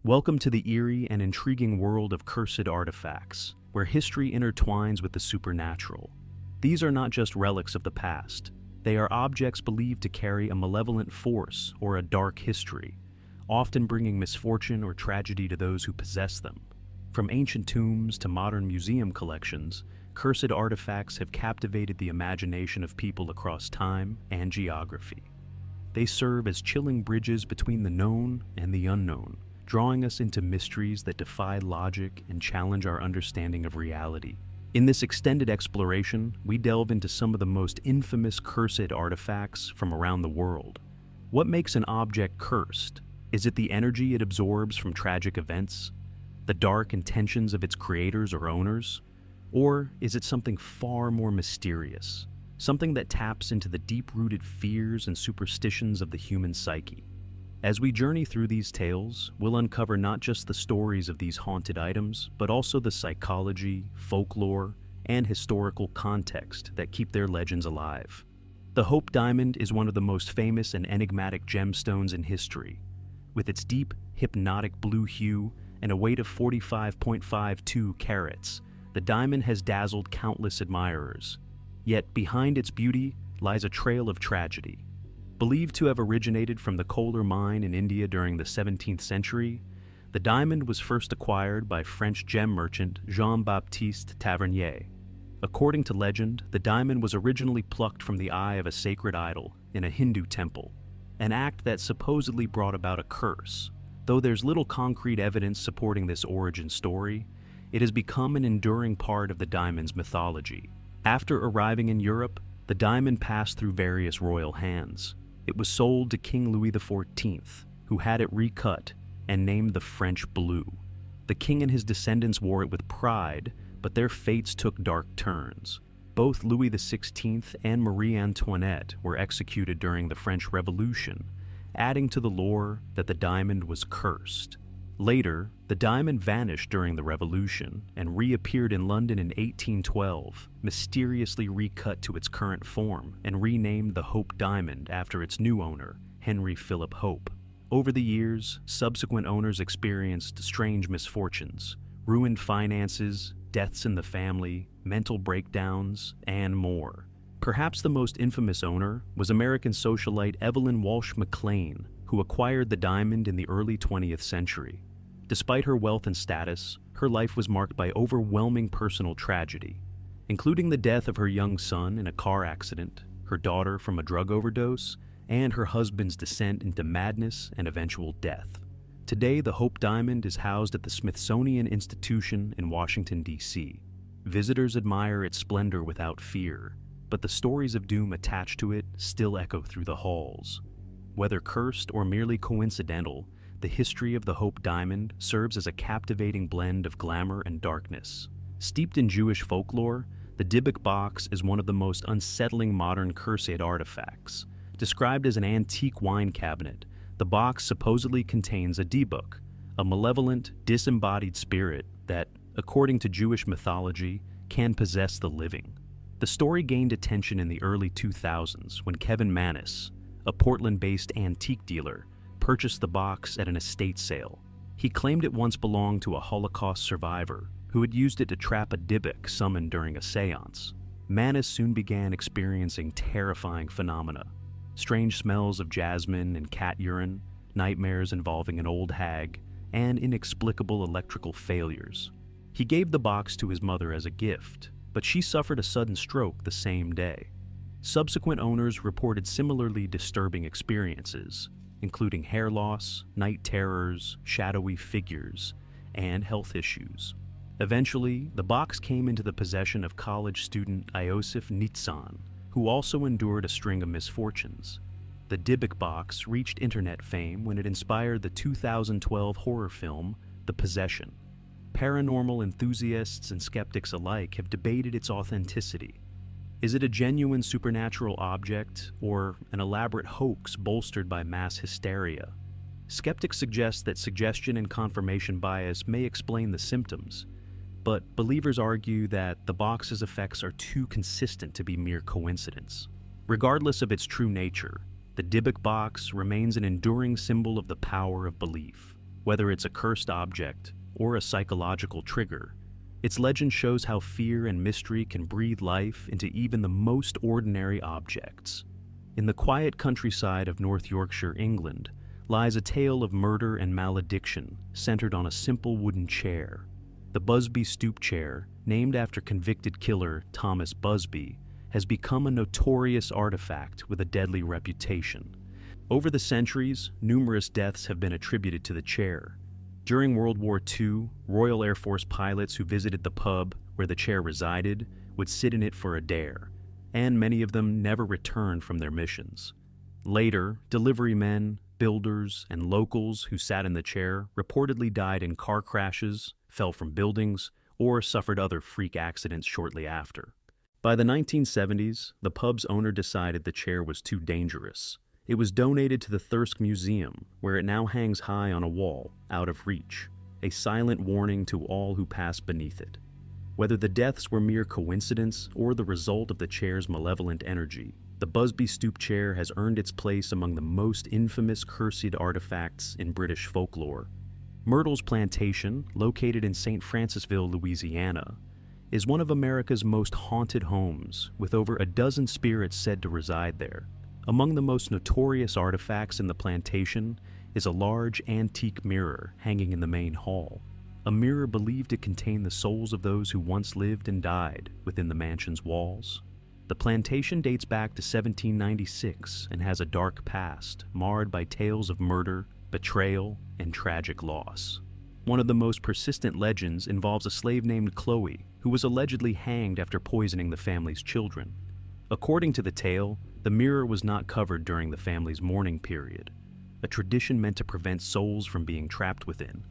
Welcome to the eerie and intriguing world of cursed artifacts, where history intertwines with the supernatural. These are not just relics of the past. They are objects believed to carry a malevolent force or a dark history, often bringing misfortune or tragedy to those who possess them. From ancient tombs to modern museum collections, cursed artifacts have captivated the imagination of people across time and geography. They serve as chilling bridges between the known and the unknown, drawing us into mysteries that defy logic and challenge our understanding of reality. In this extended exploration, we delve into some of the most infamous cursed artifacts from around the world. What makes an object cursed? Is it the energy it absorbs from tragic events? The dark intentions of its creators or owners? Or is it something far more mysterious? Something that taps into the deep-rooted fears and superstitions of the human psyche. As we journey through these tales, we'll uncover not just the stories of these haunted items, but also the psychology, folklore, and historical context that keep their legends alive. The Hope Diamond is one of the most famous and enigmatic gemstones in history. With its deep, hypnotic blue hue and a weight of 45.52 carats, the diamond has dazzled countless admirers. Yet behind its beauty lies a trail of tragedy. Believed to have originated from the Kohler mine in India during the 17th century, the diamond was first acquired by French gem merchant Jean-Baptiste Tavernier. According to legend, the diamond was originally plucked from the eye of a sacred idol in a Hindu temple, an act that supposedly brought about a curse. Though there's little concrete evidence supporting this origin story, it has become an enduring part of the diamond's mythology. After arriving in Europe, the diamond passed through various royal hands. It was sold to King Louis XIV, who had it recut and named the French Blue. The king and his descendants wore it with pride, but their fates took dark turns. Both Louis XVI and Marie Antoinette were executed during the French Revolution, adding to the lore that the diamond was cursed. Later, the diamond vanished during the Revolution and reappeared in London in 1812, mysteriously recut to its current form and renamed the Hope Diamond after its new owner, Henry Philip Hope. Over the years, subsequent owners experienced strange misfortunes, ruined finances, deaths in the family, mental breakdowns, and more. Perhaps the most infamous owner was American socialite Evelyn Walsh McLean, who acquired the diamond in the early 20th century. Despite her wealth and status, her life was marked by overwhelming personal tragedy, including the death of her young son in a car accident, her daughter from a drug overdose, and her husband's descent into madness and eventual death. Today, the Hope Diamond is housed at the Smithsonian Institution in Washington, D.C. Visitors admire its splendor without fear, but the stories of doom attached to it still echo through the halls. Whether cursed or merely coincidental, the history of the Hope Diamond serves as a captivating blend of glamour and darkness. Steeped in Jewish folklore, the Dybbuk box is one of the most unsettling modern cursed artifacts. Described as an antique wine cabinet, the box supposedly contains a Dybbuk, a malevolent, disembodied spirit that, according to Jewish mythology, can possess the living. The story gained attention in the early 2000s when Kevin Manis, a Portland-based antique dealer, purchased the box at an estate sale. He claimed it once belonged to a Holocaust survivor who had used it to trap a Dybbuk summoned during a seance. Manis soon began experiencing terrifying phenomena: strange smells of jasmine and cat urine, nightmares involving an old hag, and inexplicable electrical failures. He gave the box to his mother as a gift, but she suffered a sudden stroke the same day. Subsequent owners reported similarly disturbing experiences, including hair loss, night terrors, shadowy figures, and health issues. Eventually, the box came into the possession of college student Iosif Nitzan, who also endured a string of misfortunes. The Dybbuk box reached internet fame when it inspired the 2012 horror film The Possession. Paranormal enthusiasts and skeptics alike have debated its authenticity. Is it a genuine supernatural object, or an elaborate hoax bolstered by mass hysteria? Skeptics suggest that suggestion and confirmation bias may explain the symptoms, but believers argue that the box's effects are too consistent to be mere coincidence. Regardless of its true nature, the Dybbuk box remains an enduring symbol of the power of belief. Whether it's a cursed object or a psychological trigger, its legend shows how fear and mystery can breathe life into even the most ordinary objects. In the quiet countryside of North Yorkshire, England, lies a tale of murder and malediction centered on a simple wooden chair. The Busby Stoop Chair, named after convicted killer Thomas Busby, has become a notorious artifact with a deadly reputation. Over the centuries, numerous deaths have been attributed to the chair. During World War II, Royal Air Force pilots who visited the pub where the chair resided would sit in it for a dare, and many of them never returned from their missions. Later, delivery men, builders, and locals who sat in the chair reportedly died in car crashes, fell from buildings, or suffered other freak accidents shortly after. By the 1970s, the pub's owner decided the chair was too dangerous. It was donated to the Thirsk Museum, where it now hangs high on a wall, out of reach, a silent warning to all who pass beneath it. Whether the deaths were mere coincidence or the result of the chair's malevolent energy, the Busby Stoop Chair has earned its place among the most infamous cursed artifacts in British folklore. Myrtle's Plantation, located in St. Francisville, Louisiana, is one of America's most haunted homes, with over a dozen spirits said to reside there. Among the most notorious artifacts in the plantation is a large antique mirror hanging in the main hall, a mirror believed to contain the souls of those who once lived and died within the mansion's walls. The plantation dates back to 1796 and has a dark past, marred by tales of murder, betrayal, and tragic loss. One of the most persistent legends involves a slave named Chloe, who was allegedly hanged after poisoning the family's children. According to the tale, the mirror was not covered during the family's mourning period, a tradition meant to prevent souls from being trapped within,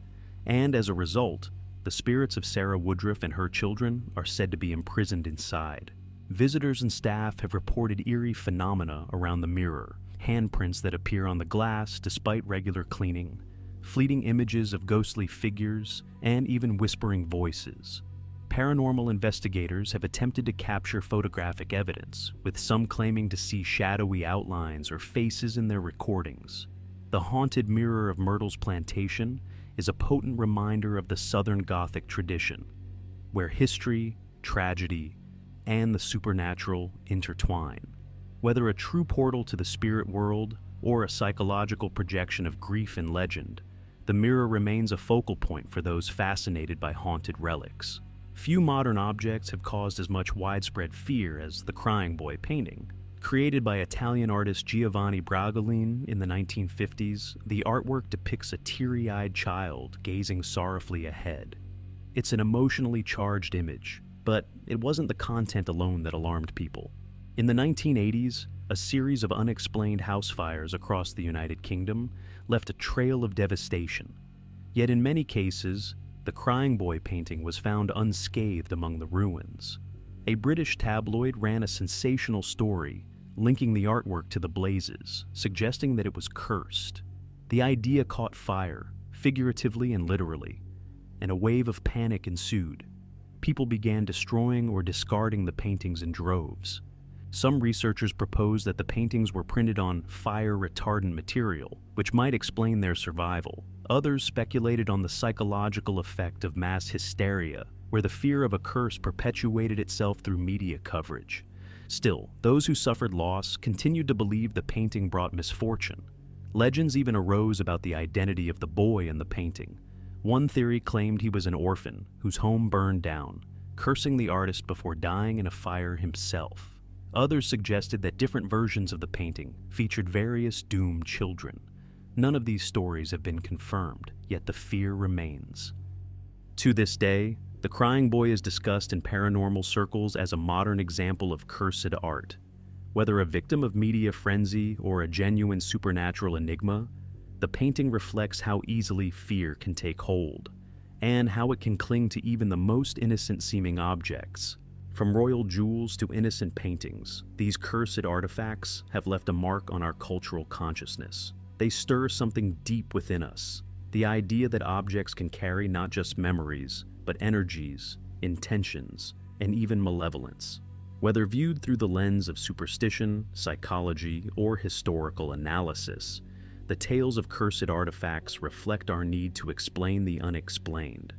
and as a result, the spirits of Sarah Woodruff and her children are said to be imprisoned inside. Visitors and staff have reported eerie phenomena around the mirror, handprints that appear on the glass despite regular cleaning, fleeting images of ghostly figures, and even whispering voices. Paranormal investigators have attempted to capture photographic evidence, with some claiming to see shadowy outlines or faces in their recordings. The haunted mirror of Myrtle's Plantation is a potent reminder of the Southern Gothic tradition, where history, tragedy, and the supernatural intertwine. Whether a true portal to the spirit world or a psychological projection of grief and legend, the mirror remains a focal point for those fascinated by haunted relics. Few modern objects have caused as much widespread fear as the Crying Boy painting. Created by Italian artist Giovanni Bragolin in the 1950s, the artwork depicts a teary-eyed child gazing sorrowfully ahead. It's an emotionally charged image, but it wasn't the content alone that alarmed people. In the 1980s, a series of unexplained house fires across the United Kingdom left a trail of devastation. Yet in many cases, the Crying Boy painting was found unscathed among the ruins. A British tabloid ran a sensational story linking the artwork to the blazes, suggesting that it was cursed. The idea caught fire, figuratively and literally, and a wave of panic ensued. People began destroying or discarding the paintings in droves. Some researchers proposed that the paintings were printed on fire-retardant material, which might explain their survival. Others speculated on the psychological effect of mass hysteria, where the fear of a curse perpetuated itself through media coverage. Still, those who suffered loss continued to believe the painting brought misfortune. Legends even arose about the identity of the boy in the painting. One theory claimed he was an orphan whose home burned down, cursing the artist before dying in a fire himself. Others suggested that different versions of the painting featured various doomed children. None of these stories have been confirmed, yet the fear remains. To this day, the Crying Boy is discussed in paranormal circles as a modern example of cursed art. Whether a victim of media frenzy or a genuine supernatural enigma, the painting reflects how easily fear can take hold, and how it can cling to even the most innocent-seeming objects. From royal jewels to innocent paintings, these cursed artifacts have left a mark on our cultural consciousness. They stir something deep within us, the idea that objects can carry not just memories, but energies, intentions, and even malevolence. Whether viewed through the lens of superstition, psychology, or historical analysis, The tales of cursed artifacts reflect our need to explain the unexplained.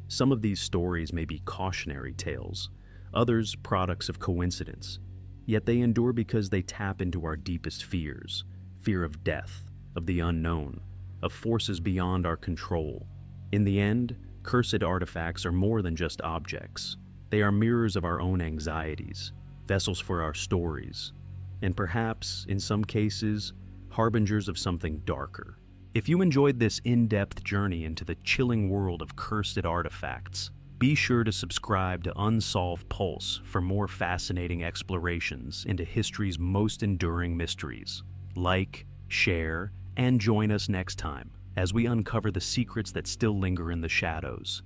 Some of these stories may be cautionary tales, others products of coincidence, yet they endure because they tap into our deepest fears: fear of death, of the unknown, of forces beyond our control. In the end, cursed artifacts are more than just objects. They are mirrors of our own anxieties, vessels for our stories, and perhaps, in some cases, harbingers of something darker. If you enjoyed this in-depth journey into the chilling world of cursed artifacts, be sure to subscribe to Unsolved Pulse for more fascinating explorations into history's most enduring mysteries. Like, share, and join us next time as we uncover the secrets that still linger in the shadows.